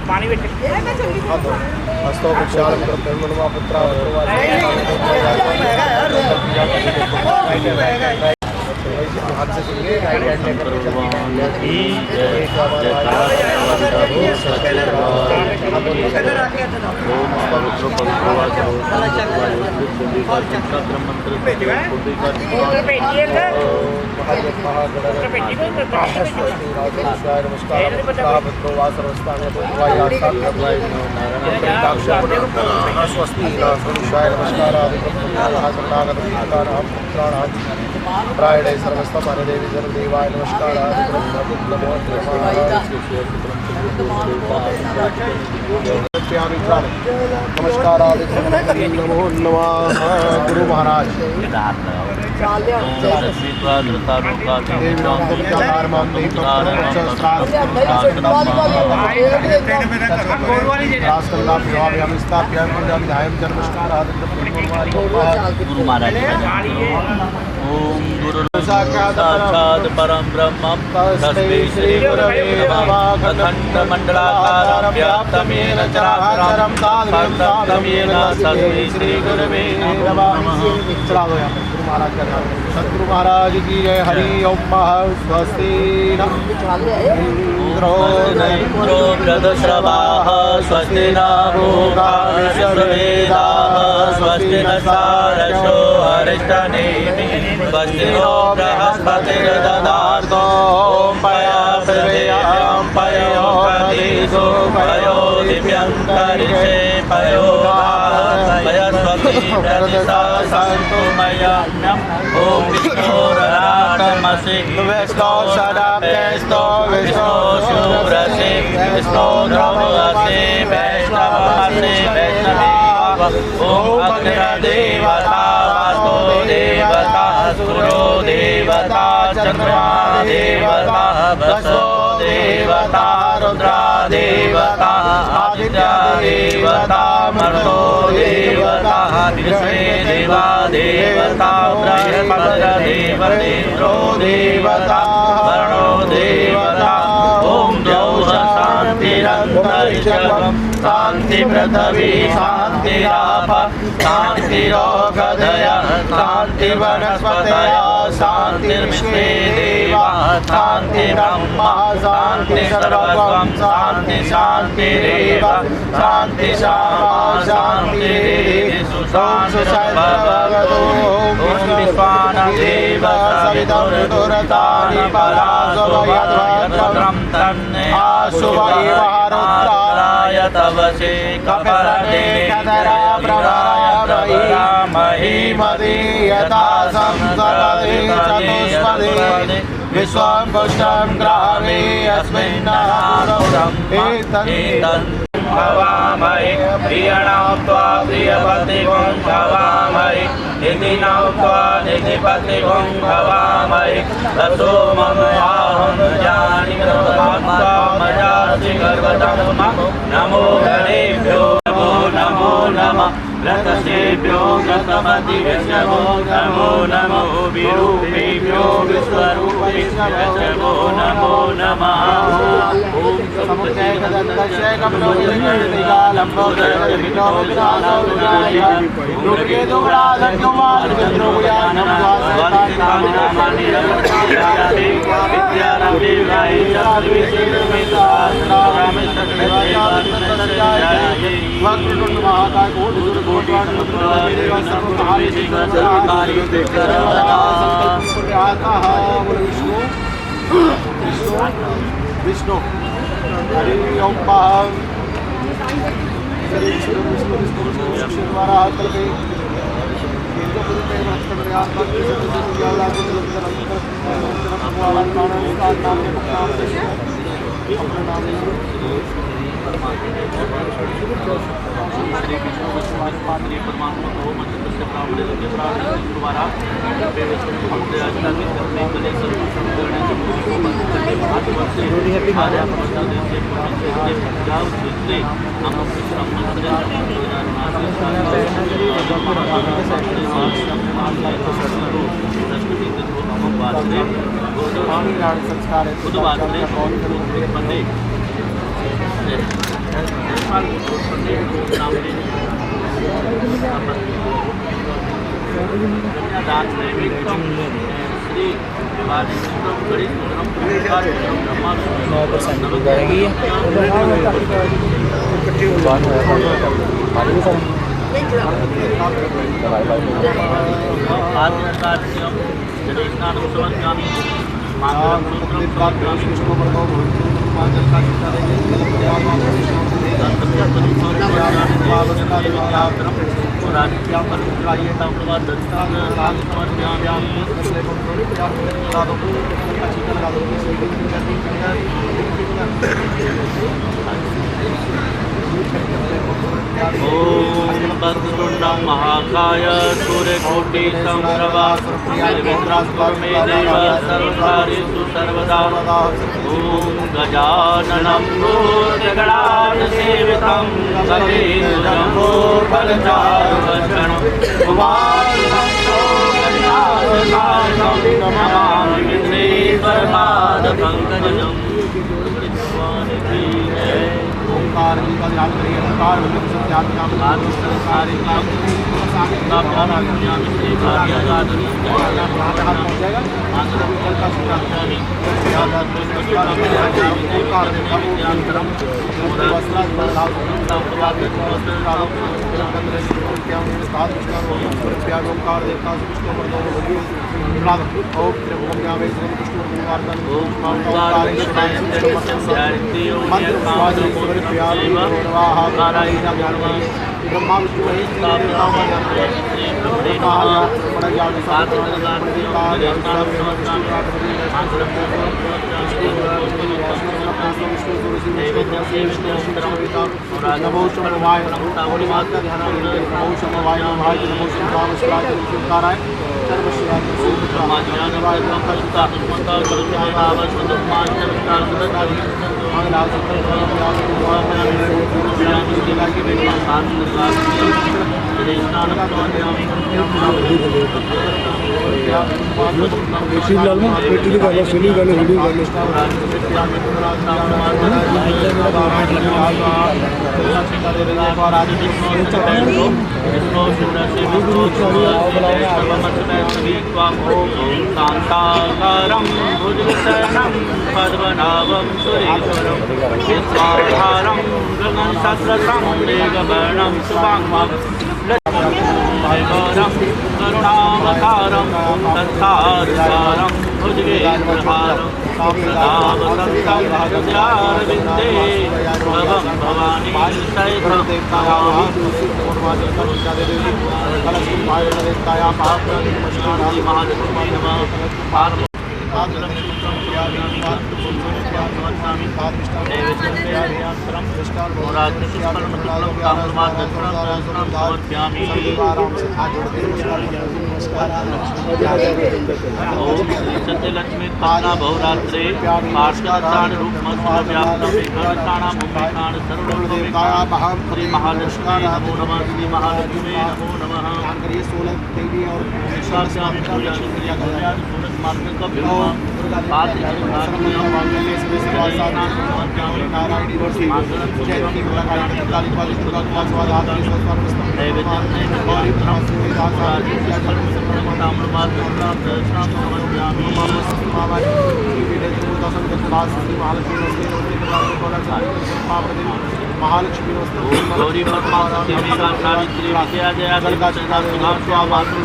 पानी हस्तो विशाल हाथ से सुनिए राइट हैंड लेकर सर्वस्था माने देवी सर्वदेवाय नमस्कार नमस्कार नमो नमः गुरु महाराज गुरु महाराज ओम गुरु साक्षात् परम ब्रह्म तस्मै श्री गुरवे नमः अखंड मंडलाकारं व्याप्तं येन चराचरं तस्मै श्री गुरवे नमः। सद्गुरु महाराज की जय। हरि ओम स्वस्ति इंद्रो वृद्धश्रवाः स्वस्ति न भूता स्वस्ति न सारसो अरिष्टनेमिः स्वस्ति नो बृहस्पतिर्दधातु पया पृथिव्यां पयो प्रदिशो पयो दिव्यन्तरिक्षे पयो पयस्पति प्रदिशा सन्तु मयज्ञम् ॐ विष्णोरराटमसि विष्णो सदाप्यस्तो विष्णो शूरसि विष्णो द्रवसि वैष्णवमसि वैष्णवीव ॐ अग्निदेवता वासो देवता सूर्यो देवता चन्द्रमा देवता वसो देवता रुद्रा देवता आदित्य देवता मरुतो देवता विष्णे देवा देवता बृहस्पतिर्देवो देवता वरुणो देवता ॐ द्यौः शान्तिरन्तरिक्षं शान्ति पृथिवी शान्तिराप शान्तिरोगधय शान्ति वनस्पतयः शान्तिर्विश्वे देवा शान्ति ब्रह्मा शान्ति सर्वं शान्ति शान्तिरेव शान्ति श्यामा शान्तिरेव सुशान्तिर्भवतु ॐ विश्वानदेव सवितुर्दुरतानि पराशुभयद्भद्रं तन्ने आशुभैर्वरुद्राय तवसे कपरने कदरा महीमदीयता संसदे चतुष्पदे विश्वं पुष्टं ग्रामे अस्मिन् भवामहे प्रियणां त्वा प्रियपतिं भवामहे निधिनां त्वा निधिपतिं भवामहे ततो मम आहं जानीमजासि गर्वतं नमो गणेभ्यो नमो नमः व्रतसेभ्यो व्रतमतिवेशवो नमो नमो विरूपेभ्यो विश्वरूपेभ्यो नमो नमः विष्णु हरि ओम बुधवासरे संस्कार बुधवासरे बंदे दान नैवेद्यम श्री ओम वक्रतुंडं महाकाय सूर्यकोटि समप्रभा निर्विघ्नं मे देव सर्वकार्येषु सर्वदा। ओम गजाननं भूतगणाधिसेवितं गजेन्द्रजम्बोफलचारुभक्षणं उमासुतं नमामि विघ्नेश्वरपादपङ्कजं। ओंकार जी का ध्यान करिए। ओंकार मतलब सत्यात्म ब्रह्मा विष्णु नमो शमवाय नमो माता ध्यान नमो शमवाय नमो शिवकाराय शांताकारं भुजगशयनं पद्मनाभं सुरेश्वरं विश्वाधारं गगनसदृशं मेघवर्णं शुभांगं करुणावतारं संसारसारं भुजगेन्द्रहारं भगवत्यारविन्दे भवं भवानी सहितं लक्ष्मी पाना बहुरात्रे पार्षदान रूप व्याप्तम श्री महालक्ष्मी नमो नमः। श्री महालक्ष्मी नमो नमः। देवी और महालक्ष्मी गौरी सावित्री विद्या जया मात्र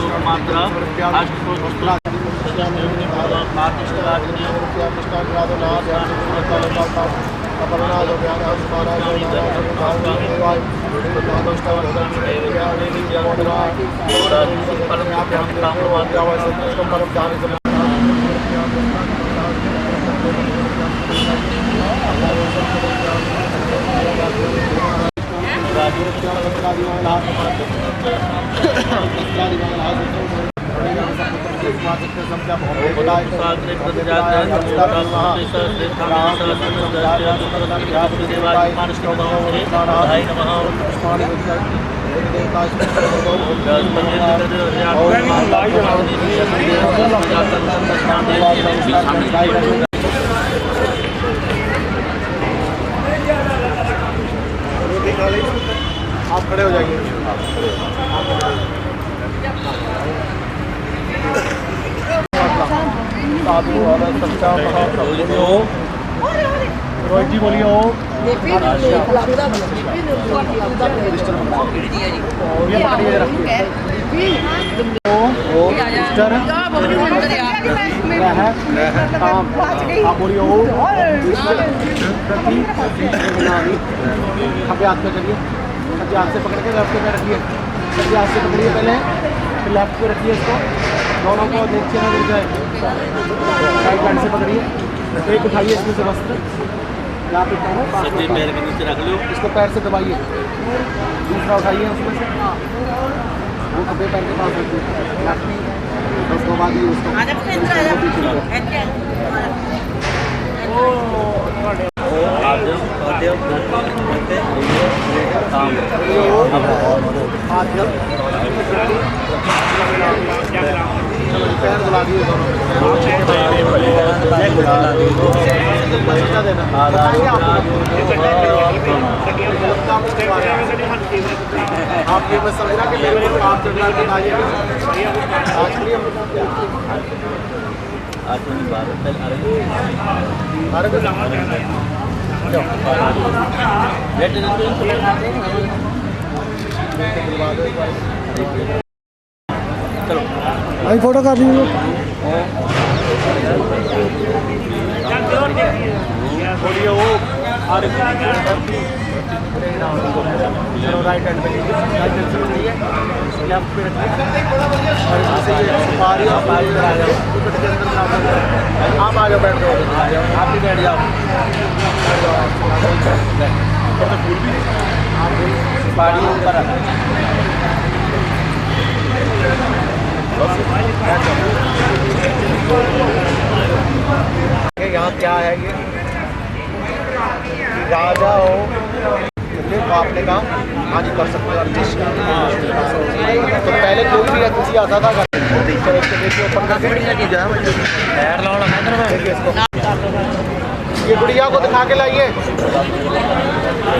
महादेव आप खड़े हो जाइए। साधु वाला सच्चा रोहित जी बोलिए हो। ये पकड़िए आप बोलिए हो। खब्बे हाथ पे करिए, सज्जे हाथ से पकड़ के लेफ्ट पे रखिए। सज्जे हाथ से पकड़िए पहले, फिर लेफ्ट पे रखिए इसको, दोनों को नीचे ना गिर जाए। राइट हैंड से पकड़िए, एक उठाइए इसमें से वस्त्र, यहाँ पे सज्जे पैर के नीचे रख लो, इसको पैर से दबाइए। दूसरा उठाइए उसमें से, वो खब्बे पैर के पास रखिए। उसको बाद ही उसको पैर दुला दिए दोनों। आप ये बस समझना कि मेरे को काम चल रहा है, बताइए अभी फोटो कर लीजिए। बोलिए वो राइट हैंड पे लेफ्ट पे रखिए और इससे सुपारी आप आ जाओ, बैठ जाओ, आप भी बैठ जाओ। सुपारी ऊपर यहाँ क्या है ये राजा हो तो आपने कहा आज कर सकते हो। तो पहले कोई भी किसी आता था ओपन करके ये गुड़िया को दिखा के लाइए,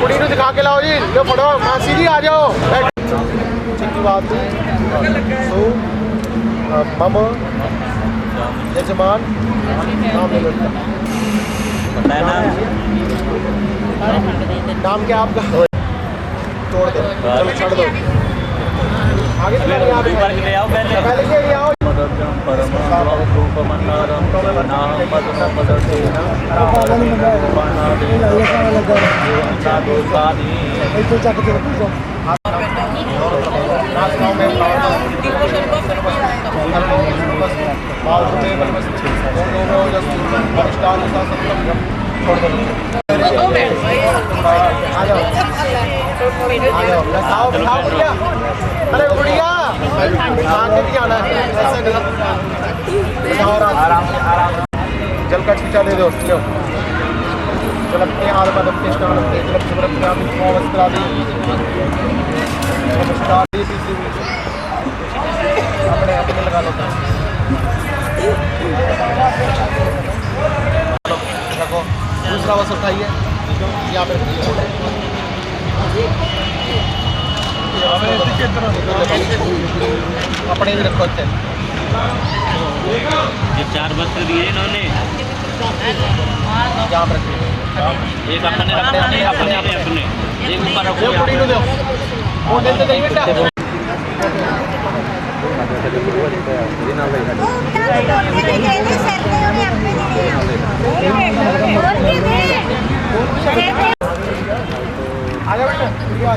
गुड़ी को दिखा के लाओ जी। लो पढ़ो मासी जी आ जाओ। बात सो मम यजमान नाम ले लो। नाम क्या आपका? तोड़ दो, चलो छोड़ दो, आगे पहले आओ अरे गुड़िया आगे भी आना है, ऐसे नहीं। जल का छींचा दे दो, लो जल अपने हाथ में अपने स्टार अपने जल अपने आप अवस्था दी अपने अपने लगा लो। देखो दूसरा बस उठाइए, यहाँ पे अपने भी रखो। ये 4 वस्त्र दिए इन्होंने, यहाँ पर एक अपने एक ऊपर रखो। वो देते नहीं बेटा। आ जाओ बेटा, आ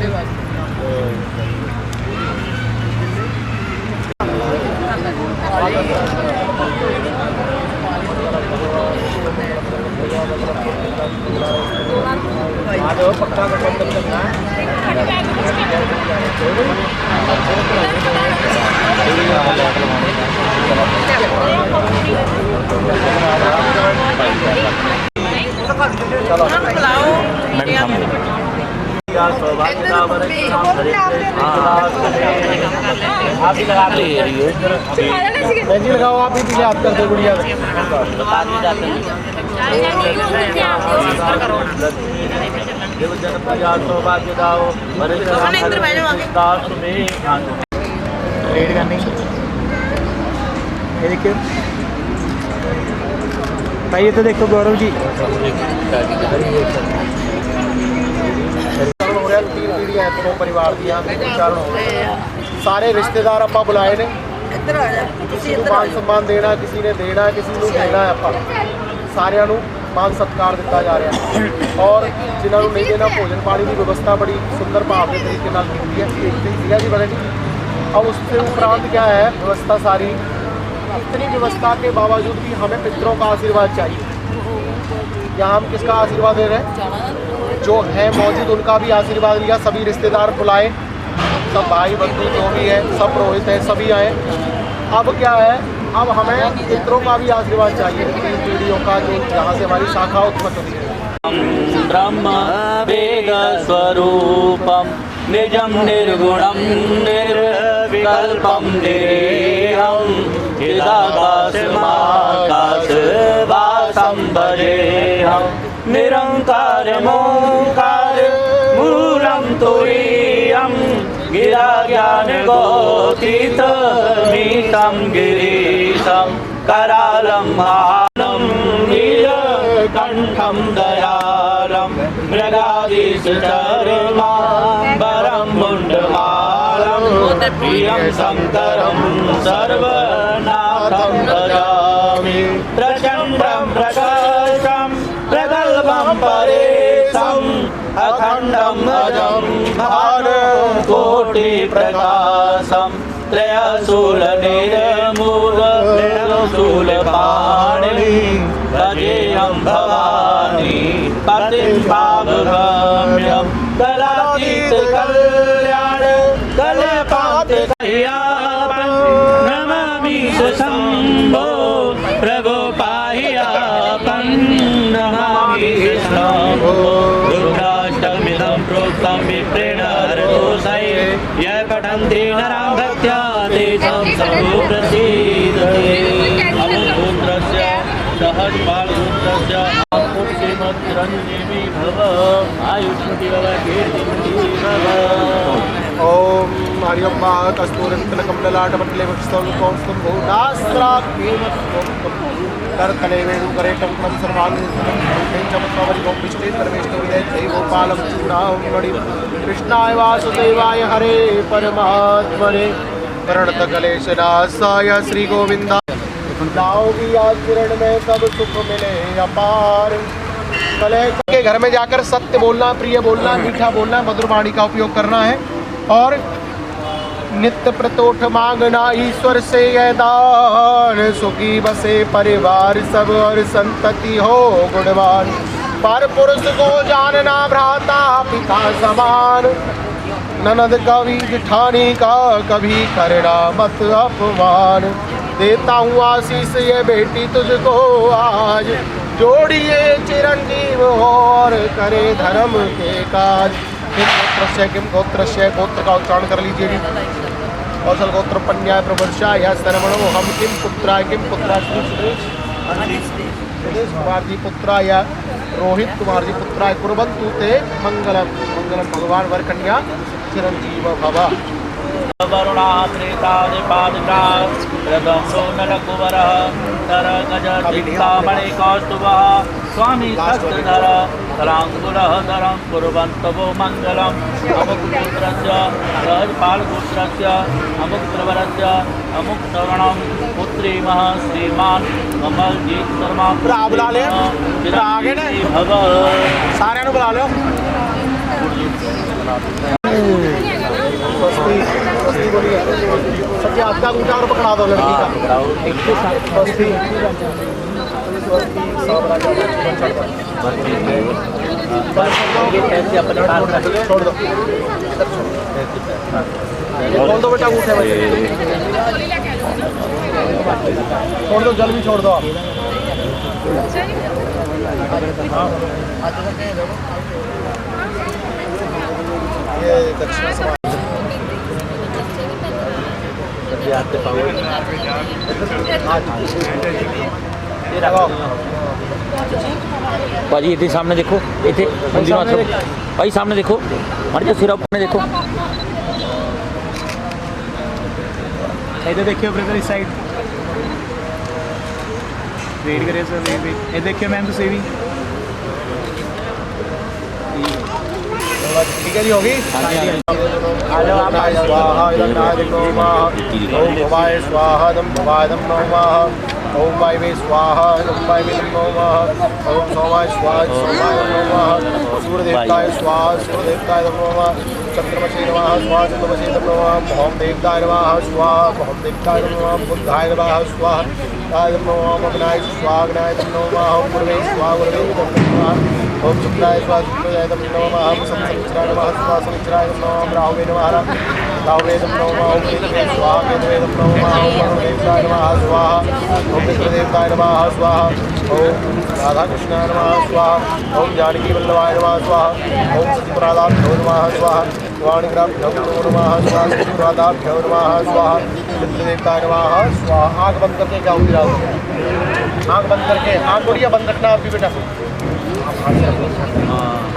जाओ। पक्का का कम करना है। चलो आप भी लगा ले रही हो बहन जी लगाओ, आप भी पीछे हाथ कर दो गुड़िया में। बता नहीं जाते हैं देव जन प्रजा सौभाग्य दाओ रेड करनी ये देखिए भाई, ये तो देखो गौरव जी तीन पीढ़ियां हैं दोनों परिवार दी, उच्चारण हो गए। सारे रिश्तेदार ਆਪਾਂ बुलाए ने, किसी ਨੂੰ मान सम्मान देना, किसी ने देना, किसी ਨੂੰ देना है। ਆਪਾਂ ਸਾਰਿਆਂ ਨੂੰ मान सत्कार दिता जा रहा है और जिन्हों को नहीं देना भोजन पानी की व्यवस्था बड़ी सुंदर भाव के तरीके नाल की है। जी बड़े अब उससे उपरांत क्या है व्यवस्था सारी, इतनी व्यवस्था के बावजूद भी हमें पितरों का आशीर्वाद चाहिए। यहाँ हम किसका आशीर्वाद दे रहे हैं? जो है मौजूद उनका भी आशीर्वाद लिया। सभी रिश्तेदार बुलाए, सब भाई बंधु जो भी है, सब पुरोहित हैं, सभी आए। अब क्या है, अब हमें पितरों का भी आशीर्वाद चाहिए, तीन पीढ़ियों का, जो जहाँ से हमारी शाखा उत्पन्न हुई है। ब्रह्म वेद स्वरूपम निजम निर्गुणम निर्विकल्पम निरीहं चिदाकाशमाकाशवासं भजेऽहं निरंकारमोंकार मूलं तुरीयं गिरा ज्ञानगोतीतमीतं गिरीशं करालं हालं नीलकण्ठं दयालं मृगाधीशचर्माम्बरं मुण्डमालं प्रियं शङ्करं सर्वनाथं भजामि प्रचण्डं प्रकाशं प्रगल्भं परेशम् अखण्डं अजं भानुकोटिप्रकाशं त्रयशूलनिर्मूलशूलपाणिं भजेऽहं भवानी पतिं पावगम्यं कलातीतकल्याण कल्पान्तकल्याणं नमामि शम्भो प्रभो पाह्यापं नमामि शम्भो रुद्राष्टमिदं प्रोक्तं विप्रेण हरतोषये यः पठन्ति नरां भक्त्या तेषां सर्वो प्रसीदते अमुद्रस्य सहस्रपालरुद्रस्य श्रीमद्रञ्जीवी भव आयुष्मति भव कीर्तिमती भव। ओम हरिओम कस्तूरिकमललाटपटले वक्षस्थलकोस्तुं भूनास्त्राक्षेमस्तोत्रतले वेणुकरेटं सर्वाङ्गीचमत्वरिगों विष्टे सर्वेष्टविदे जैवोपालं चूडां कृष्णाय वासुदेवाय हरे परमात्मने प्रणतकलेशनाशाय श्री गोविंदा लाओगी आज किरण में सब सुख मिले अपार। कलह के घर में जाकर सत्य बोलना, प्रिय बोलना, मीठा बोलना, मधुर वाणी का उपयोग करना है और नित्य प्रतोष मांगना ईश्वर से यह दान। सुखी बसे परिवार सब और संतति हो गुणवान। पर पुरुष को जानना भ्राता पिता समान। ननद कवि जिठानी का कभी करना मत अपमान। देता हूँ आशीष ये बेटी तुझको आज। जोड़िए चिरंजीव और करे धर्म के काज। किम गोत्रस्य गोत्र का उच्चारण कर लीजिए जी। कौशल गोत्र पन्याय प्रवर्षाय सर्वणो हम किम पुत्राय सुरेश कुमार जी पुत्राय रोहित कुमार जी पुत्राय कुर्वन्तु ते मंगलम। मंगलम भगवान वर कन्या चिरंजीव भव। वरुणात्रेतादिपादिका रदंसो नरकुवरः तरगजचिन्तामणि कौस्तुभः स्वामी शस्त्रधर तलाङ्कुलः धरं कुर्वन्तवो मङ्गलम्। अमुक्पुत्रस्य सहजपालपुत्रस्य अमुक्प्रवरस्य अमुक्तवर्णं पुत्रीमः श्रीमान् कमलजीत शर्मा बुला ले आगे ने भव। सारे नु बुला लो। बोलिए सबसे हाथ का अंगूठा और पकड़ा दो लड़की का। छोड़ दो खोल दो बेटा अंगूठे में। छोड़ दो जल भी छोड़ दो आप। ये दक्षिण समाज ਭਾਜੀ ਇੱਥੇ ਸਾਹਮਣੇ ਦੇਖੋ, ਇੱਥੇ ਹੁੰਦੀ ਨੂੰ ਹੱਥ ਭਾਈ ਸਾਹਮਣੇ ਦੇਖੋ, ਮੜ ਜਾ ਸਿਰ ਆਪਣੇ ਦੇਖੋ। इधर देखियो ब्रदर, इस साइड वेट करे सर, वेट ये देखियो मैम तुम भी ठीक है जी, होगी। आ जाओ आप। स्वाहा इदं नमः। ओम भवाय स्वाहा दम भवाय दम नमः। ओम वायवे स्वाहा ओम वायवे नमः। ओम सोमाय स्वाहा सोमाय नमः। सूर्य देवताय स्वाहा सूर्य देवताय नमः। चंद्रमसे नमः स्वाहा चंद्रमसे नमः। ओम देवताय नमः स्वाहा ओम देवताय नमः। बुद्धाय नमः स्वाहा आय नमः। अग्नाय स्वाहा अग्नाय नमः। ओम गुरवे स्वाहा गुरवे नमः। ओम शुक्राय स्वाहा शुक्राय नमः। ओम संसमित्राय नमः स्वाहा संसमित्राय नमः। राहुवे नमः राहुवे नमः। ओम केतवे स्वाहा केतवे नमः। ओम वरुणदेवताय नमः स्वाहा ओम मित्रदेवताय नमः स्वाहा। ओम राधा कृष्णाय नमः स्वाहा। ओम जानकी वल्लभाय नमः स्वाहा। ओम सत्यप्रादाभ्यो नमः स्वाहा। वाणिग्राभ्यो नमः स्वाहा। सत्यप्रादाभ्यो नमः स्वाहा। मित्रदेवताय नमः स्वाहा। आँख बंद करके जाओ, आँख बंद करके, आँख बढ़िया बंद रखना आप भी बेटा,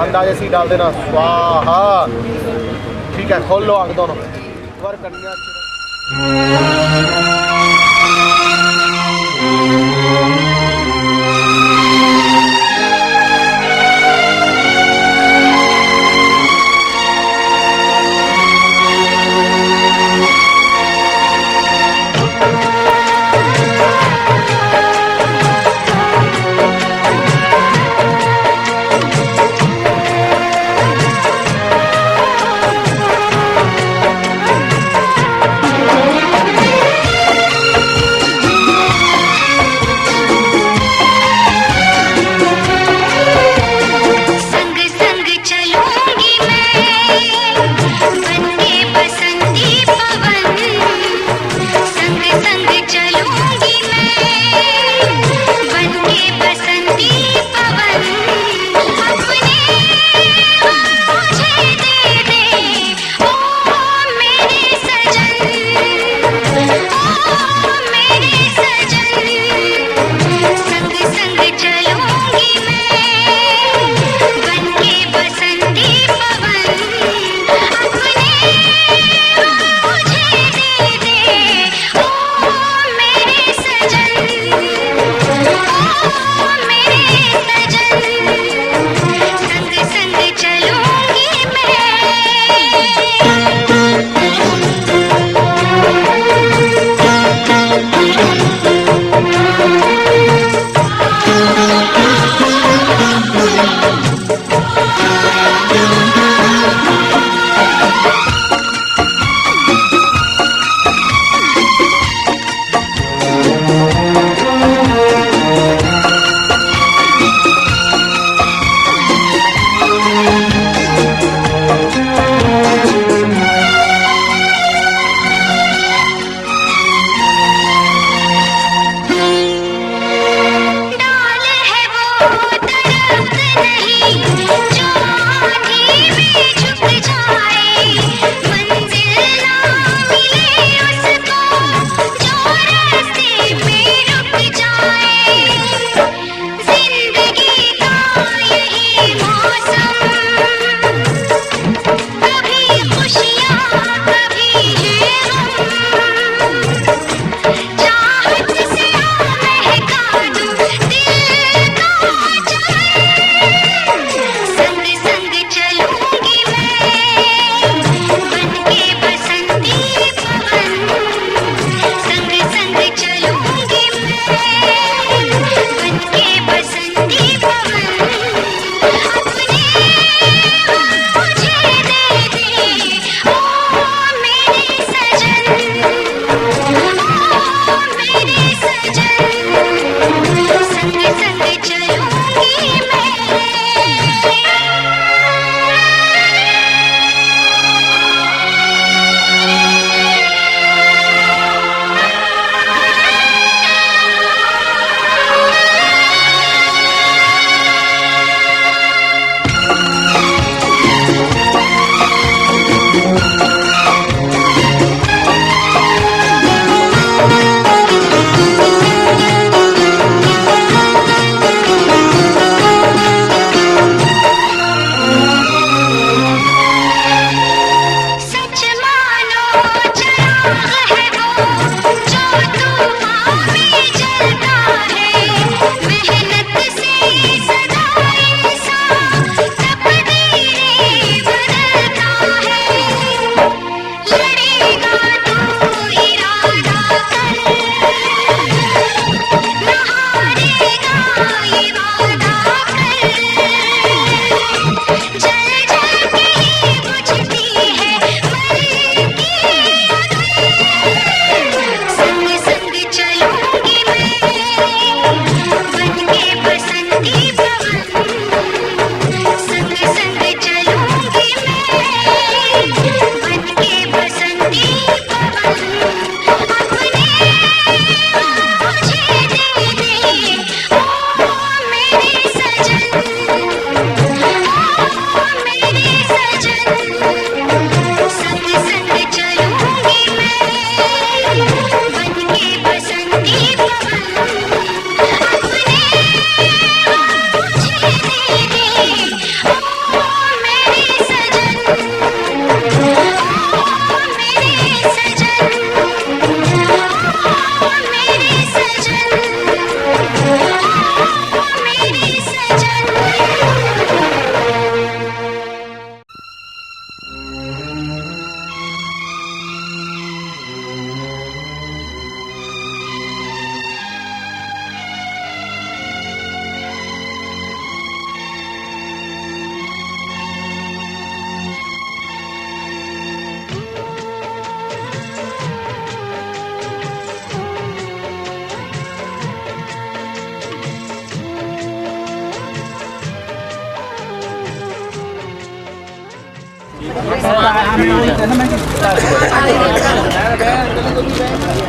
अंदाजे से ही डाल देना स्वाहा। ठीक है, खोल लो आँख दोनों। वर कन्या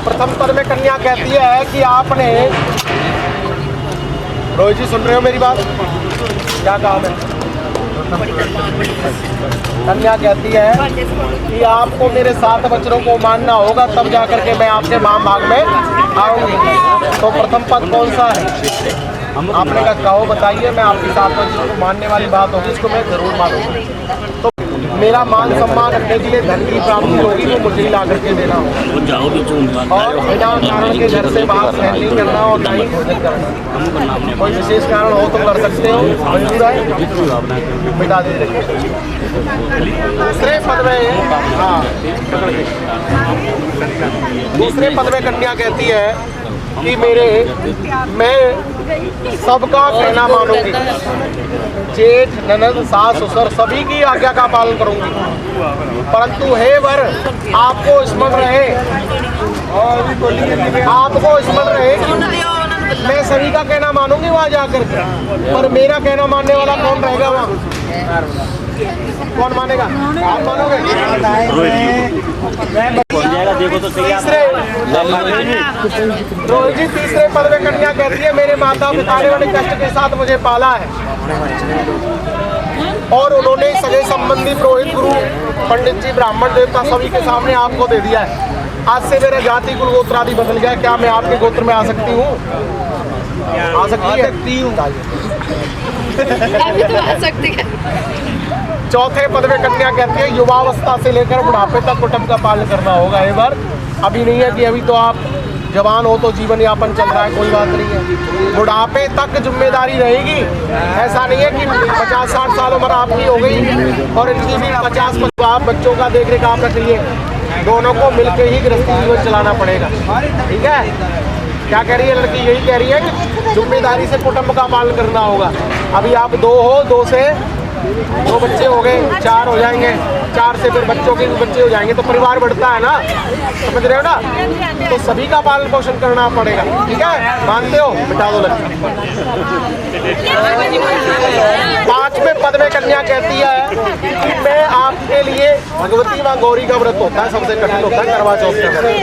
प्रथम पद में कन्या कहती है कि आपने, रोहित जी सुन रहे हो मेरी बात, क्या काम है? कन्या कहती है कि आपको मेरे 7 वचनों को मानना होगा, तब जाकर के मैं आपके महाभाग में आऊंगी। तो प्रथम पद कौन सा है? आपने कहो बताइए, मैं आपकी 7 वचनों को मानने वाली बात होगी, इसको मैं जरूर मानूंगा। तो मेरा मान सम्मान रखने के लिए धन की प्राप्ति होगी, वो मुझे ही ला करके देना होगा, और बिना कारण के घर से बाहर सहन नहीं करना और ना ही भोजन करना। कोई विशेष कारण हो तो कर सकते हो, मंजूर है, मिटा दे। दूसरे पद में, हाँ, दूसरे पद में कन्या कहती है कि मैं सबका कहना मानूंगी, जेठ ननद सास ससुर सभी की आज्ञा का पालन करूंगी, परंतु हे वर आपको स्मरण रहे, आपको स्मरण रहे कि मैं सभी का कहना मानूंगी वहां जाकर, पर मेरा कहना मानने वाला कौन रहेगा वहाँ? कौन मानेगा? आप मानोगे? देखो तो सही। रोहित जी तीसरे पद में कन्या कहती है मेरे माता पिता ने बड़े कष्ट के साथ मुझे पाला है, और उन्होंने सगे संबंधी पुरोहित गुरु पंडित जी ब्राह्मण देवता सभी के सामने आपको दे दिया है। आज से मेरा जाति कुल गोत्र आदि बदल गया, क्या मैं आपके गोत्र में आ सकती हूँ? आ सकती हूँ। अभी तो आ सकती है। चौथे पद में कन्या कहती है युवावस्था से लेकर बुढ़ापे तक कुटुंब का पालन करना होगा। एक बार अभी नहीं है कि अभी तो आप जवान हो तो जीवन यापन चल रहा है, कोई बात नहीं है, बुढ़ापे तक जिम्मेदारी रहेगी। ऐसा नहीं है कि 50-60 साल उम्र आपकी हो गई और इनकी भी 50-50 आप बच्चों का देख रेख आप रखिए, दोनों को मिलकर ही गृहस्थी जीवन चलाना पड़ेगा। ठीक है, क्या कह रही है लड़की? यही कह रही है कि जिम्मेदारी से कुटुंब का पालन करना होगा। अभी आप 2 हो, 2 से 2 बच्चे हो गए, 4 हो जाएंगे, 4 से फिर बच्चों के भी बच्चे हो जाएंगे, तो परिवार बढ़ता है ना, समझ रहे हो ना? तो सभी का पालन पोषण करना पड़ेगा। ठीक है, मानते हो? मिटा दो लड़की। 5वें पद में कन्या कहती है कि मैं आपके लिए, भगवती माँ गौरी का व्रत होता है, सबसे कठिन होता है करवा चौथ का व्रत।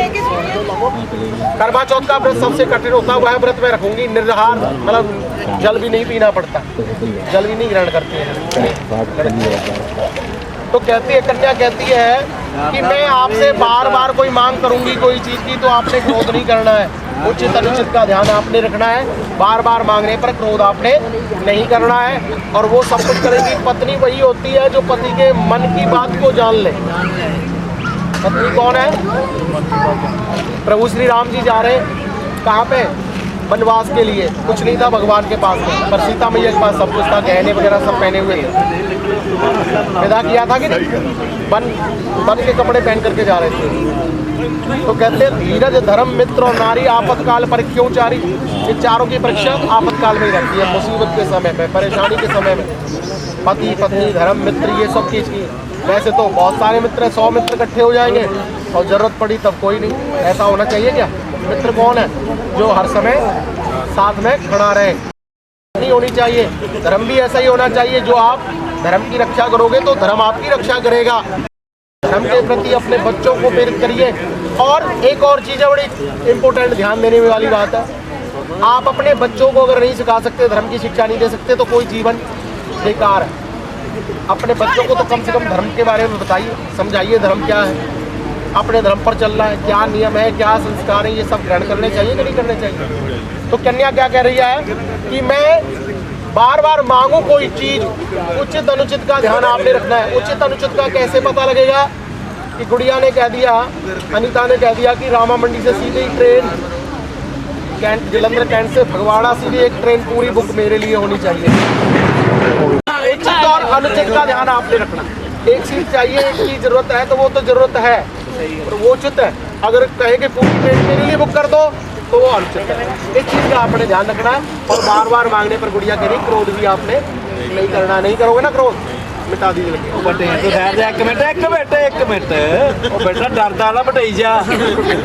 करवा चौथ का व्रत सबसे कठिन होता है, वह व्रत मैं रखूंगी। निर्जहार मतलब जल भी नहीं पीना पड़ता, जल भी नहीं ग्रहण करती है। तो कहती है, कन्या कहती है कि मैं आपसे बार बार कोई मांग करूंगी कोई चीज की, तो आपने क्रोध नहीं करना है, उचित अनुचित का ध्यान आपने रखना है, बार बार मांगने पर क्रोध आपने नहीं करना है। और वो सब कुछ करेगी। पत्नी वही होती है जो पति के मन की बात को जान ले। पत्नी कौन है? प्रभु श्री राम जी जा रहे कहाँ पे? वनवास के लिए। कुछ नहीं था भगवान के पास में, पर सीता मैया के पास सब कुछ था, गहने वगैरह सब पहने हुए थे। विदा किया था कि नहीं? बन के कपड़े पहन करके जा रहे थे। तो कहते हैं धीरज धर्म मित्र और नारी आपत्काल पर क्यों चारी। ये चारों की परीक्षा आपत्काल में ही रहती है, मुसीबत के समय में, परेशानी के समय में। पति पत्नी धर्म मित्र ये सब चीज़ की। वैसे तो बहुत सारे मित्र, 100 मित्र इकट्ठे हो जाएंगे और जरूरत पड़ी तब कोई नहीं। ऐसा होना चाहिए क्या? मित्र कौन है? जो हर समय साथ में खड़ा रहे। नहीं होनी चाहिए। धर्म भी ऐसा ही होना चाहिए, जो आप धर्म की रक्षा करोगे तो धर्म आपकी रक्षा करेगा। धर्म के प्रति अपने बच्चों को प्रेरित करिए। और एक और चीज़ है बड़ी इम्पोर्टेंट, ध्यान देने वाली बात है, आप अपने बच्चों को अगर नहीं सिखा सकते, धर्म की शिक्षा नहीं दे सकते, तो कोई जीवन बेकार है। अपने बच्चों को तो कम से कम धर्म के बारे में बताइए, समझाइए धर्म क्या है, अपने धर्म पर चलना है, क्या नियम है, क्या संस्कार है, ये सब ग्रहण करने चाहिए कि नहीं करने चाहिए। तो कन्या क्या कह रही है कि मैं बार बार मांगू कोई चीज, उचित अनुचित का ध्यान आपने रखना है। उचित अनुचित का कैसे पता लगेगा? कि गुड़िया ने कह दिया, अनीता ने कह दिया कि रामा मंडी से सीधी ट्रेन कैंट, जलंधर कैंट से फगवाड़ा सीधी एक ट्रेन पूरी बुक मेरे लिए होनी चाहिए। उचित और अनुचित का ध्यान आपने रखना। एक चीज चाहिए, एक चीज जरूरत है तो वो तो जरूरत है, और वो उचित है। अगर कहे कि पूरी ट्रेन मेरे लिए बुक कर दो तो वो अनुचित है। इस चीज का आपने ध्यान रखना है। और बार बार मांगने पर गुड़िया कह रही क्रोध भी आपने नहीं करना। नहीं करोगे ना क्रोध, मिटा दीजिए लगे। ਉਹ ਬਟੇ ਤੋਂ ਸਾਈਡ ਦੇ ਇੱਕ ਮਿੰਟ ਉਹ ਬੇਟਾ ਡਰਦਾ ਨਾ ਬਟਾਈ ਜਾ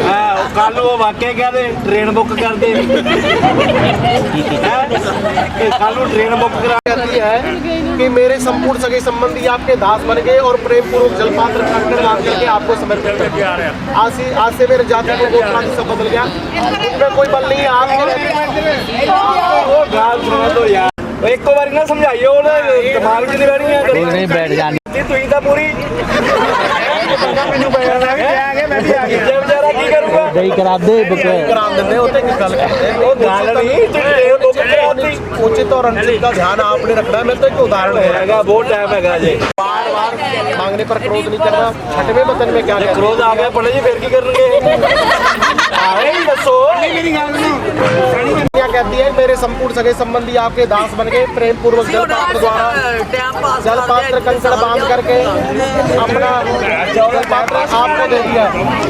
ਹਾਂ ਉਹ ਕੱਲ ਨੂੰ ਉਹ ਵਾਕਿਆ ਕਹਿੰਦੇ ਟ੍ਰੇਨ ਬੁੱਕ ਕਰਦੇ ਕੱਲ ਨੂੰ ਟ੍ਰੇਨ ਬੁੱਕ ਕਰਾ कहती है कि मेरे संपूर्ण सगे संबंधी आपके दास बन गए और प्रेम पूर्वक जलपात्र खाकर मान करके आपको समर्पित कर दिया। आज से मेरे जाति को गोत्रादि सब बदल गया, उनमें कोई बल नहीं है आपके ਉਹ ਗੱਲ ਸੁਣ ਦੋ ਯਾਰ ਉਹ ਇੱਕੋ ਵਾਰੀ ਨਾ ਸਮਝਾਈਓ ਉਹਨੇ ਦਿਮਾਗ 'ਚ ਨਹੀਂ ਬੈਠੀਆਂ नहीं बैठ जानी ਤੁਸੀਂ ਤਾਂ ਪੂਰੀ ਮੈਨੂੰ ਪਿਆ ਮੈਂ ਵੀ ਆ ਗਿਆ ਮੈਂ ਵੀ ਆ ਗਿਆ ਜੇ ਵਿਚਾਰਾ ਕੀ ਕਰੂਗਾ दही करा दे बुक कराम देते होते कि गल करते हैं। ਉਹ ਗੱਲ ਨਹੀਂ ਟ੍ਰੇਨ ਬੁੱਕ ਕਰਾਉਣੀ उचित और अनुचित का ध्यान आपने रखना है। मैं तो एक उदाहरण है, ਹੈਗਾ ਬਹੁਤ ਟਾਈਮ ਹੈਗਾ ਜੇ बार बार मांगने पर क्रोध नहीं करना। छठवें वचन में क्या कहते हैं? क्रोध आ गया पड़े जी फिर की करनगे आए ही दसो मेरी गल क्या कहती है? मेरे संपूर्ण सगे संबंधी आपके दास बन गए, प्रेम पूर्वक जलपात्र द्वारा जलपात्र कंकड़ बांध करके अपना जलपात्र आपको दे दिया।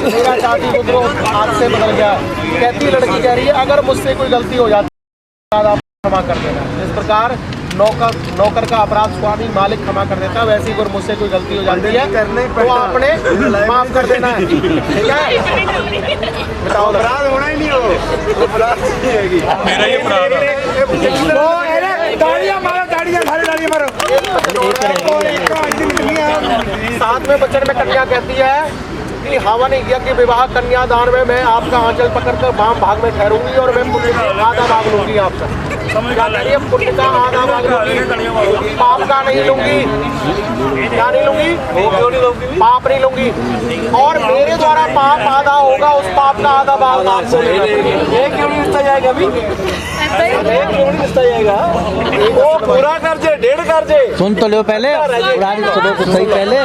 मेरा जाति पुत्र आज से बदल गया। कहती लड़की कह रही है अगर मुझसे कोई गलती हो जाती है आप क्षमा कर देना। जिस प्रकार नौकर का अपराध स्वामी मालिक क्षमा कर देता है, वैसे ही अगर मुझसे कोई गलती हो जाती है तो आपने माफ कर देना है। ठीक है, बताओ अपराध होना ही नहीं हो अपराध नहीं हैगी मेरा ही अपराध ताड़ियां मारो ताड़ियां सारी ताड़ियां मारो साथ में वचन में कन्या कहती है कि हवन यज्ञ के विवाह कन्यादान में मैं आपका आंचल पकड़कर वाम भाग में ठहरूंगी और मैं पुण्य का आधा भाग लूंगी आपसे। क्या कह रही है? पुण्य का आधा भाग लूंगी, पाप का नहीं लूंगी। क्या नहीं लूंगी? पाप नहीं लूंगी। और मेरे द्वारा पाप आधा होगा, उस पाप का आधा भाग आपको लेना। ये क्यों नहीं रिश्ता जाएगा अभी ये क्यों नहीं रिश्ता जाएगा वो पूरा कर जे डेढ़ कर जे सुन तो लो पहले पुरानी सुनो तो सही पहले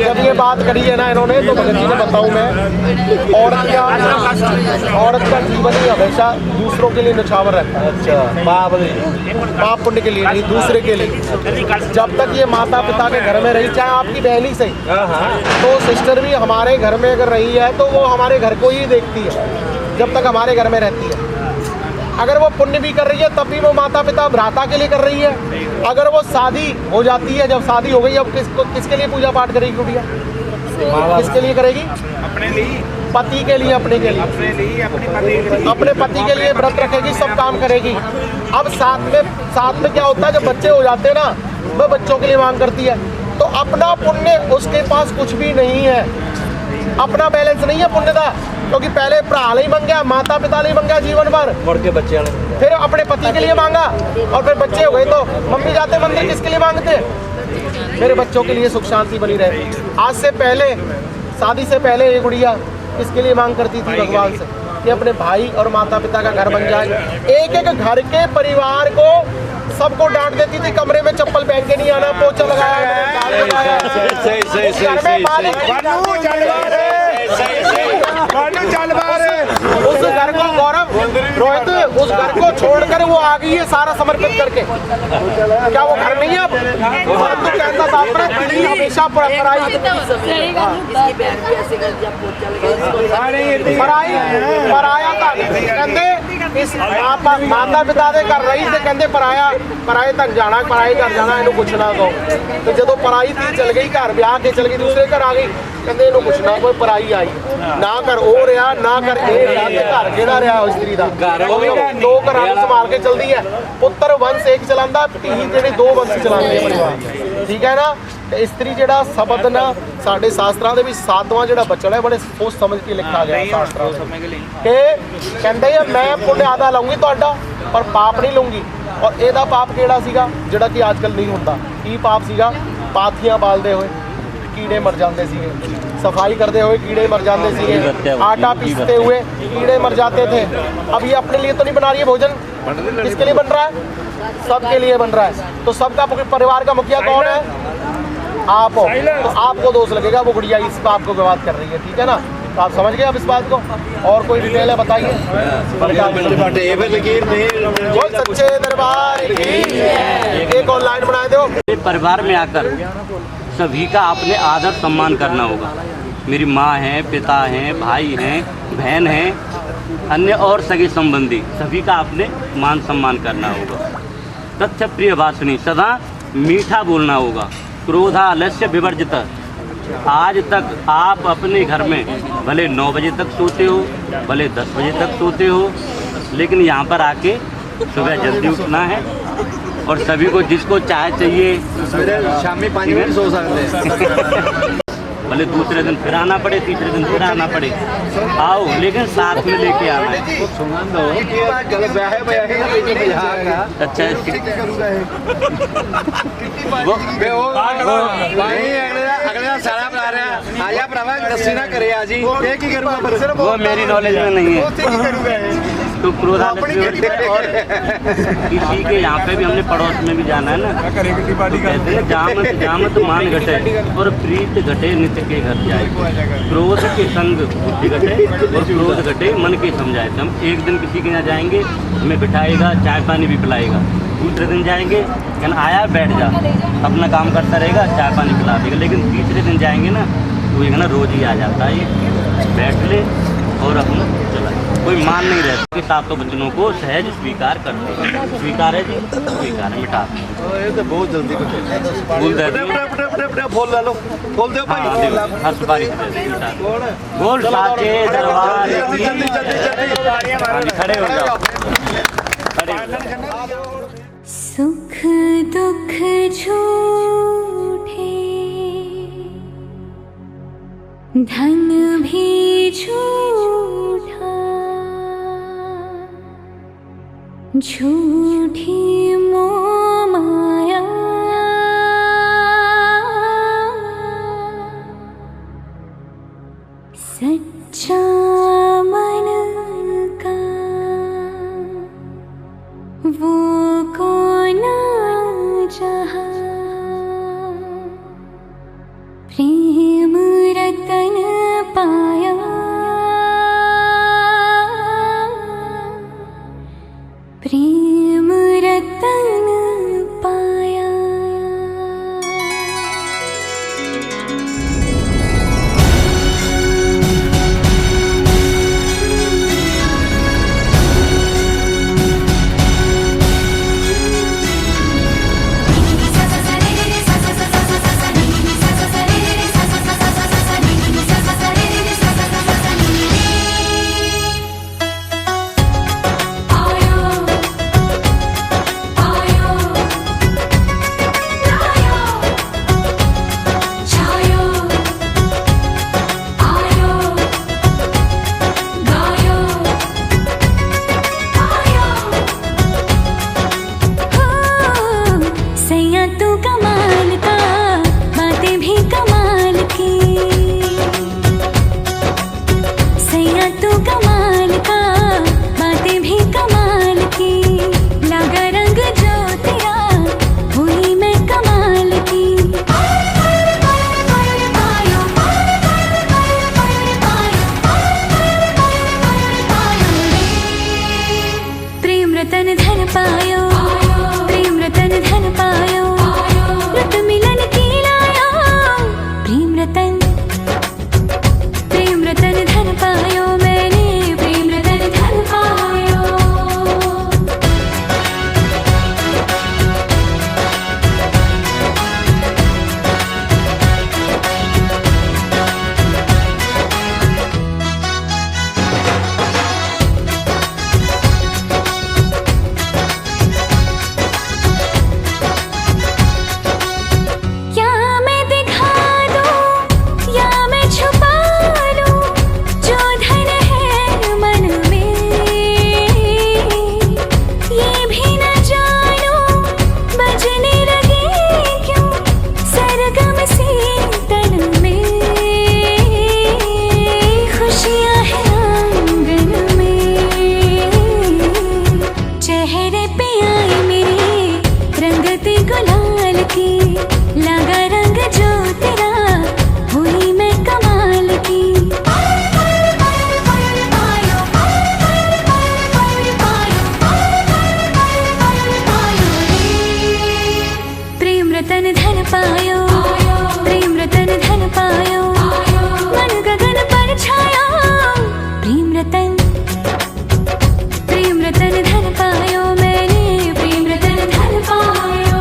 जब ये बात करी है ना इन्होंने, तो भगत जी ने बताऊं मैं, औरत का जीवन ही हमेशा दूसरों के लिए निछावर रहता है। अच्छा पाप पुण्य के लिए नहीं, दूसरे के लिए। जब तक ये माता पिता के घर में रही, चाहे आपकी बहन ही सही, तो सिस्टर भी हमारे घर में अगर रही है तो वो हमारे घर को ही देखती है जब तक हमारे घर में रहती है। अगर वो पुण्य भी कर रही है तब भी वो माता पिता भ्राता के लिए कर रही है। अगर वो शादी हो जाती है, जब शादी हो गई, अब किसके लिए पूजा पाठ करेगी गुड़िया? किसके लिए करेगी? अपने लिए पति के लिए, अपने के लिए, अपने पति के लिए व्रत रखेगी, सब काम करेगी। अब साथ में क्या होता है, जब बच्चे हो जाते हैं ना, वह बच्चों के लिए मांग करती है, तो अपना पुण्य उसके पास कुछ भी नहीं है, अपना बैलेंस नहीं है पुण्य का, क्योंकि पहले भरा ही मांग गया, माता पिता नहीं मांगा जीवन भर, मुड़ के बच्चे वाले फिर अपने पति के लिए मांगा, और फिर बच्चे हो गए तो मम्मी जाते मंदिर किसके लिए मांगते? मेरे बच्चों के लिए सुख शांति बनी रहे। आज से पहले, शादी से पहले ये गुड़िया किसके लिए मांग करती थी? भगवान से, कि अपने भाई और माता पिता का घर बन जाए। एक एक घर के परिवार को सबको डांट देती थी, कमरे में चप्पल पहन के नहीं आना, पोछा लगाया, उस घर को गौरव रोहित, उस घर को छोड़कर वो आ गई है सारा समर्पित करके। क्या वो घर नहीं है अब? तो कहता था आपने दिल्ली हमेशा पराया था, कहते इस माता पिता दे कर रही थे, कहते पराए तक जाना, पराए घर जाना, इन्हों कुछ ना कहो। तो जो पराई थी चल गई घर, ब्याह के चल गई, दूसरे घर आ गई, कहते इन्हों कुछ ना, कोई पराई आई ना कर ओ रहा ना कर ए रहा, घर केड़ा रहा स्त्री का दो घर संभाल के चलती है। पुत्र वंश एक चलांदा, धी जेडे दो वंश चलाते परिवार। ठीक है ना? स्त्री जेड़ा शब्द ना साडे शास्त्रां दे विच सातवां जेड़ा बचन है बड़े सोच समझ के लिखा गया शास्त्रां के कहंदे है मैं पुण्य आधा लूंगी तुहाडा पर पाप नहीं लूंगी। और एदा पाप केड़ा सीगा जेड़ा कि आजकल नहीं हुंदा? की पाप सीगा? पाथियां बालदे होए कीड़े मर जाते थे, सफाई करते हुए कीड़े मर जाते थे, आटा पीसते हुए कीड़े मर जाते थे। अब ये अपने लिए तो नहीं बना रही है भोजन, किसके लिए बन रहा है? सबके लिए बन रहा है। तो सबका परिवार का मुखिया कौन है? आप हो। तो आपको दोष लगेगा, वो गुड़िया इस पाप को विवाद कर रही है। ठीक है ना? तो आप समझ गए अब इस बात को? और कोई डिटेल है बताइए। सच्चे दरबार की एक ऑनलाइन बनाए दो। परिवार में आकर सभी का आपने आदर सम्मान करना होगा। मेरी माँ है, पिता हैं, भाई हैं, बहन हैं, अन्य और सगे संबंधी सभी का आपने मान सम्मान करना होगा। तथ्य प्रिय भाषणी सदा मीठा बोलना होगा। क्रोधालस्य विवर्जित। आज तक आप अपने घर में भले 9 बजे तक सोते हो, भले 10 बजे तक सोते हो, लेकिन यहाँ पर आके सुबह जल्दी उठना है। और सभी को जिसको चाय चाहिए शाम में 5 मिनट सो सकते हैं। भले दूसरे दिन फिर आना पड़े, तीसरे दिन फिर आना पड़े, आओ, लेकिन साथ में लेके आना है। अच्छा अगले सारा बना रहा आया भरावा दस्सी ना करे आज ही ये की करूंगा पर वो मेरी नॉलेज में नहीं है। तो क्रोधालस्य और किसी के यहाँ पे भी हमने पड़ोस में भी जाना है ना, तो कहते हैं जामत मान घटे और प्रीत घटे नित्य के घर जाए। क्रोध के संग बुद्धि घटे और क्रोध घटे मन के समझाए। हम एक दिन किसी के यहाँ जाएंगे, हमें बिठाएगा, चाय पानी भी पिलाएगा। दूसरे दिन जाएंगे, कहना आया बैठ जा, अपना काम करता रहेगा, चाय पानी पिला देगा। लेकिन तीसरे दिन जाएंगे ना, तो ये ना रोज ही आ जाता है, ये बैठ ले और अपना चला। कोई मान नहीं रहता कि सातों वचनों को सहज स्वीकार करते हैं। स्वीकार है जी, स्वीकार है, मिटा ये तो बहुत जल्दी बोल दे बोल ला लो, बोल दो भाई। हर सुपारी से दे मिटा बोल साचे दरबार की। खड़े हो जाओ, खड़े हो जाओ। सुख दुख झूठे, धन भी झूठा, झूठी मोह माया, सच्चा मन का वो कौन जहाँ, प्रेम रतन पाया, प्रेम रतन पाया। प्रेम रतन धन पायो मैंने, प्रेम रतन धन पायो।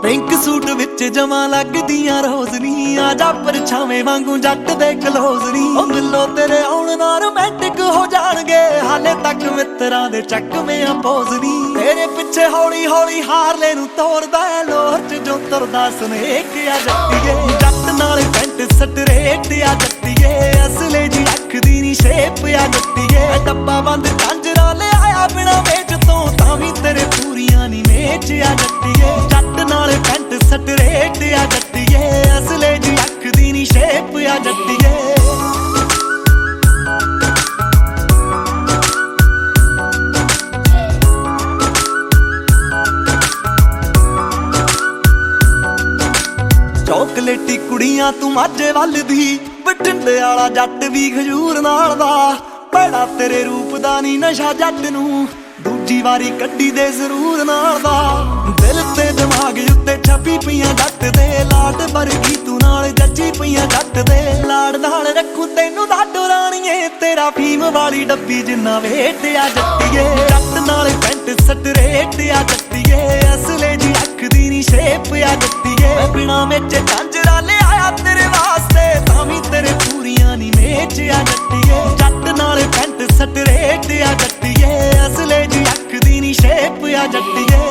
पिंक सूट विच जमा लगदियां रोजनी आजा परछावे वांगू जट दे कलोजनी ओ मिलो तेरे आउण नाल रोमांटिक हो जाणगे हाले तक मित्रां दे चकमे अपोजनी तेरे पिछे हौली हौली हारले नू तोड़दा लोर च जो तुरदा स्नेक आ जट्टीए जट नाल पैंट स्ट्रेट आ जट्टीए असले जी अख दी नी शेप आ जट्टीए डब्बा बंद झांजरा ले आया बिना वेच तो तावी तेरे पूरियां नी मेच आ जट्टीए जट नाल पैंट स्ट्रेट आ जट्टीए असले जी अख दी नी शेप आ जट्टीए चॉकलेटी कुड़ियां तू माझे वल दी बठिंडे वाला जट भी खजूर नाल दा बड़ा तेरे रूप दा नी नशा जट नू दूजी वारी कड्डी दे जरूर नाल दा दिल ते दिमाग उत्ते छपी पईयां जट दे लाड वर्गी तू नाल जੱਜੀ पईयां जट दे लाड नाल रखू तैनू दाडो राणीए तेरा फीम वाली डब्बी जिन्ना वेट आ जट्टीए जट नाल पैंट स्ट्रेट आ जट्टीए असले जी अख दी नी शेप आ जट्टीए बिना मेच झांजरा ले आया तेरे वास्ते तावी तेरे पूरियां नी मेच आ जट्टीए जट नाल पैंट स्ट्रेट आ जट्टीए असले जी अख दी नी शेप आ जट्टीए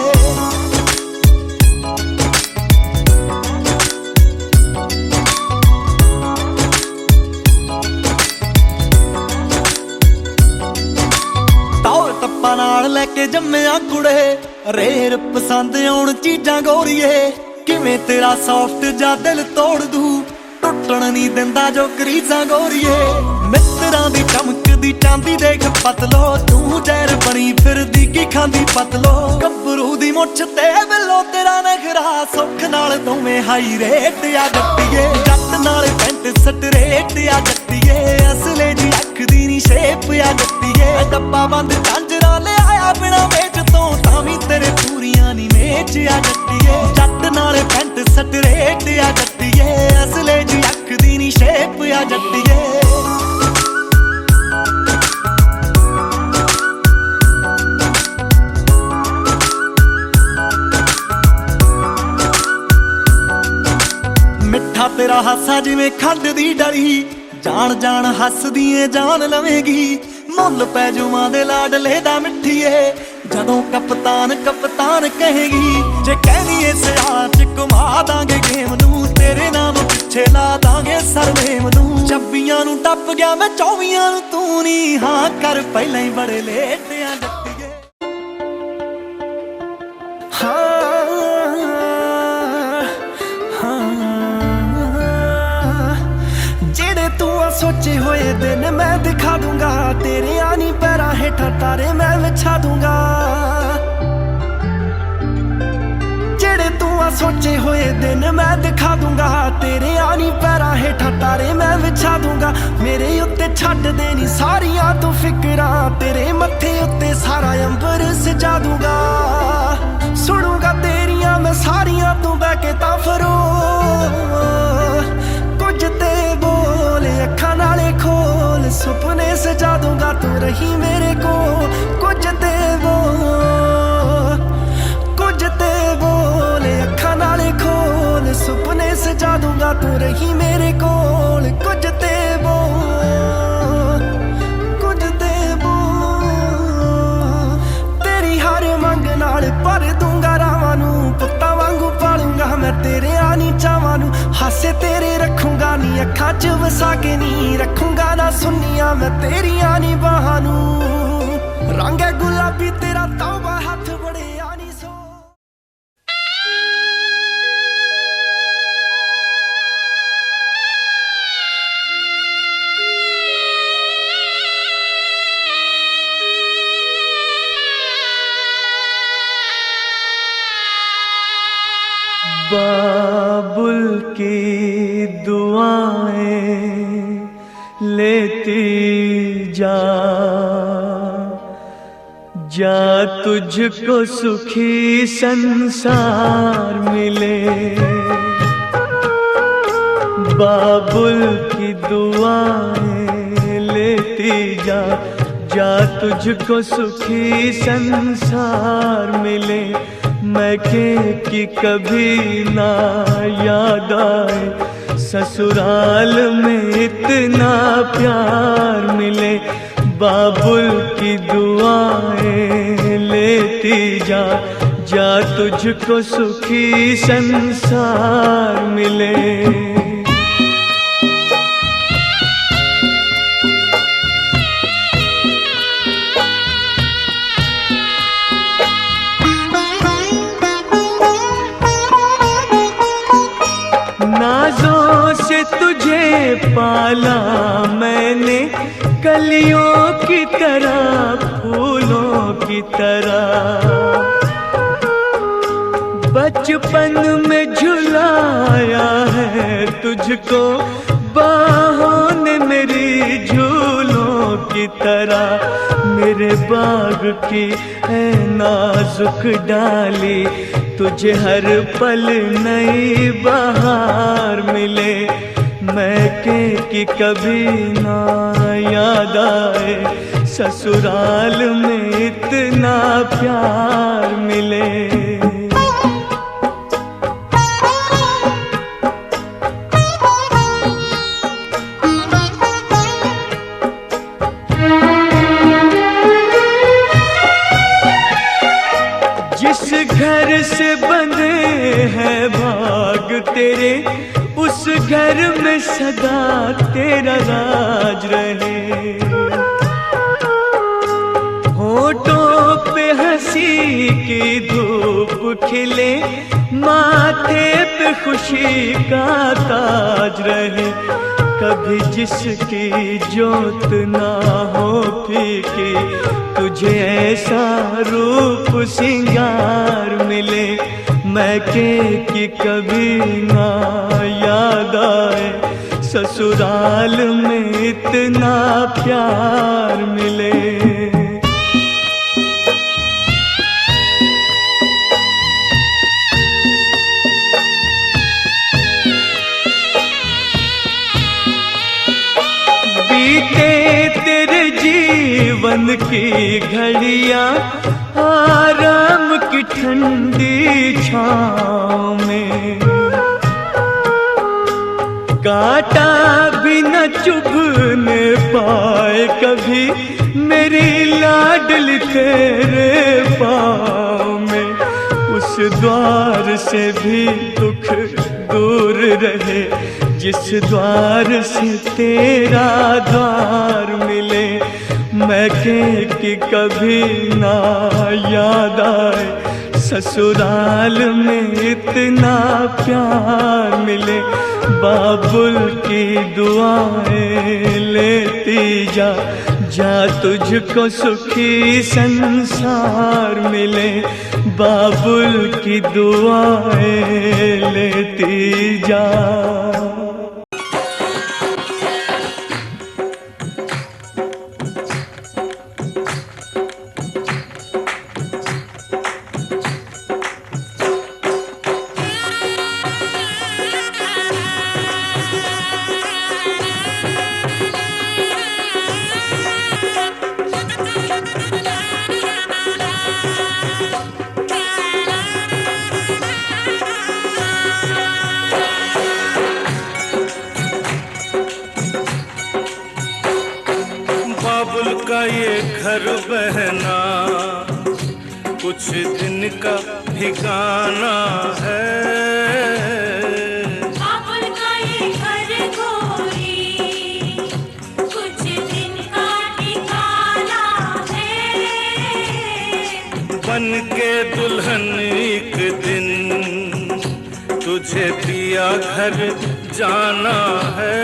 टप्पा नाल लैके जम्मिया कुड़े रेर पसंद आउण चीजां गोरीए किवें तेरा सॉफ्ट जा दिल तोड़ दू टुटण नहीं दिंदा जो करीजा गोरीए मित्रां दी चमकदी चांदी देख पतलो तू जहर बनी फिरदी की खांदी पतलो गब्बरू दी मुछ ते बिलो तेरा नखरा सुख नाल दोवें हाई रेट आ जट्टीए जट नाल पैंट स्ट्रेट आ जट्टीए असले जी अख दी नी शेप आ जट्टीए डब्बा बंद झांजरा ले आया बिना वेच तो तावी तेरे पूरियां नी मेच आ जट्टीए जट नाल पैंट स्ट्रेट आ जट्टीए असले जी अख दी नी शेप आ जट्टीए मिठा तेरा हासा जिवें खंड दी डरी जान जान हसदी ए जान लवेगी मुल पै जुमां दे लाडले दा मिठीए जदों कप्तान कप्तान कहेगी जे कहनी सियाल च घुमा दांगे गेम नू तेरे नाम पिछे ला दांगे सरनेम नू 26 नू टप गया मैं 24 नू तू नी हां कर पहले ही बड़े लेट आ जट्टीए सोचे हुए दिन मैं दिखा दूंगा तेरे आनी पैरा हेठा तारे मैं बिछा दूंगा जेड़े तू सोचे हुए दिन मैं दिखा दूंगा तेरे आनी पैरा हेठा तारे मैं बिछा दूंगा मेरे उत्ते छड्ड देनी सारियां तू फिकरां तेरे मत्थे उत्ते सारा अंबर सजा दूंगा सुनूंगा तेरियां मैं सारियां तू बह के ताफरो कुछ ते बोले अखा नाले खोल सुपने सजा दूंगा तू रही मेरे को कुछ ते बोले अखा नाले खोल सुपने सजा दूंगा तू रही मेरे कोल कुछ ते तेरी हर मंग नाल भर दूंगा रावां नू पुत्तां वांगू पालूंगा मैं तेरे आनी चावां नू हासे तेरे रखूंगा नी अखां च वसा के नी रखूंगा ना सुनिया मैं तेरियां नी बाहां नू रंग है गुलाबी तेरा तौबा हथ बड़े आनी सो बाबुल की दुआएं लेती जा जा तुझको सुखी संसार मिले बाबुल की दुआएं लेती जा जा तुझको सुखी संसार मिले, मैके की कभी ना याद आए, ससुराल में इतना प्यार मिले, बाबुल की दुआएं लेती जा, जा तुझको सुखी संसार मिले। नाज़ों से तुझे पाला मैंने, कलियों की तरह फूलों की तरह, बचपन में झुलाया है तुझको बाहों ने मेरी झूलों की तरह, मेरे बाग की है नाजुक डाली, तुझे हर पल नई बहार मिले, मैके की कभी ना याद आए, ससुराल में इतना प्यार मिले। जिस घर से बंधे हैं भाग तेरे, उस घर में सदा तेरा राज रहे, होठों पे हंसी की धूप खिले, माथे पे खुशी का ताज रहे, कभी जिसकी जोत ना हो फीकी, तुझे ऐसा रूप सिंगार मिले, मैके की कभी ना याद आए, ससुराल में इतना प्यार मिले। बीते तेरे जीवन की घड़ियां आराम की ठंडी छाँव में, कांटा भी न चुभने पाए कभी मेरी लाडली तेरे पाँव में, उस द्वार से भी दुख दूर रहे, जिस द्वार से तेरा द्वार मिले, मैके की कभी ना याद आए, ससुराल में इतना प्यार मिले, बाबुल की दुआएं लेती जा, जा तुझको सुखी संसार मिले, बाबुल की दुआएं लेती जा। का ये घर बहना कुछ दिन का ठिकाना है, बाबुल का ये घर गोरी कुछ दिन का ठिकाना है, बन के दुल्हन एक दिन तुझे पिया घर जाना है,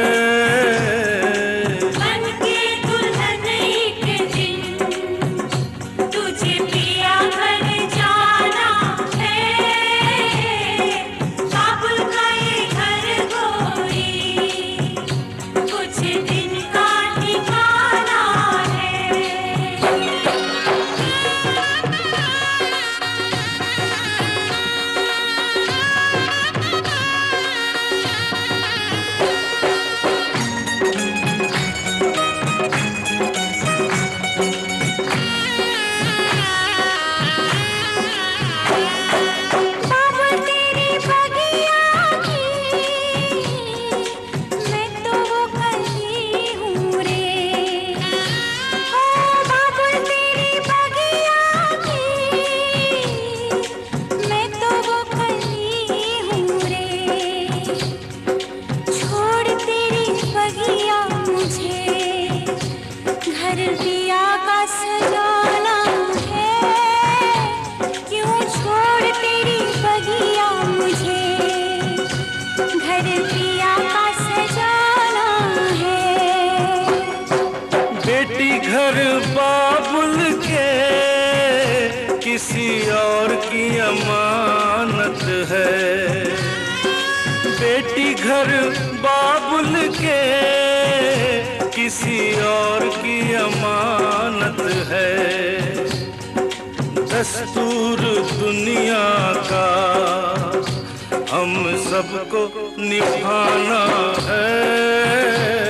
और की अमानत है। बेटी घर बाबुल के किसी और की अमानत है। दस्तूर दुनिया का हम सबको निभाना है।